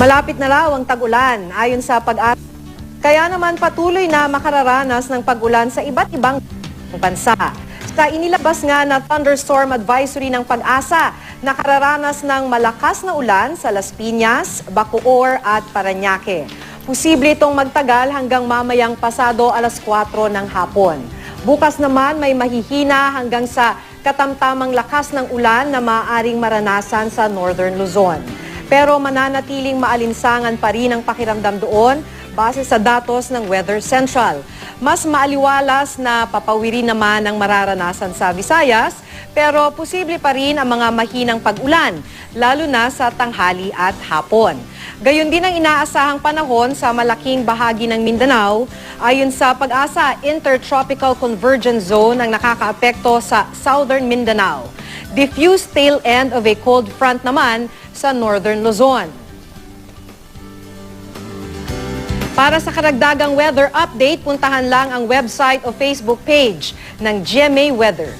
Malapit na raw ang tag-ulan ayon sa pag-asa. Kaya naman patuloy na makararanas ng pag-ulan sa iba't ibang bansa. Sa inilabas nga na thunderstorm advisory ng pag-asa, nakararanas ng malakas na ulan sa Las Piñas, Bacoor at Parañaque. Posible itong magtagal hanggang mamayang pasado alas 4 ng hapon. Bukas naman may mahihina hanggang sa katamtamang lakas ng ulan na maaaring maranasan sa Northern Luzon. Pero mananatiling maalinsangan pa rin ang pakiramdam doon base sa datos ng Weather Central. Mas maaliwalas na papawirin naman ang mararanasan sa Visayas, pero posible pa rin ang mga mahinang pag-ulan, lalo na sa tanghali at hapon. Gayon din ang inaasahang panahon sa malaking bahagi ng Mindanao. Ayon sa pag-asa, Intertropical Convergence Zone ang nakakaapekto sa Southern Mindanao. Diffuse tail end of a cold front naman sa Northern Luzon. Para sa karagdagang weather update, puntahan lang ang website o Facebook page ng GMA Weather.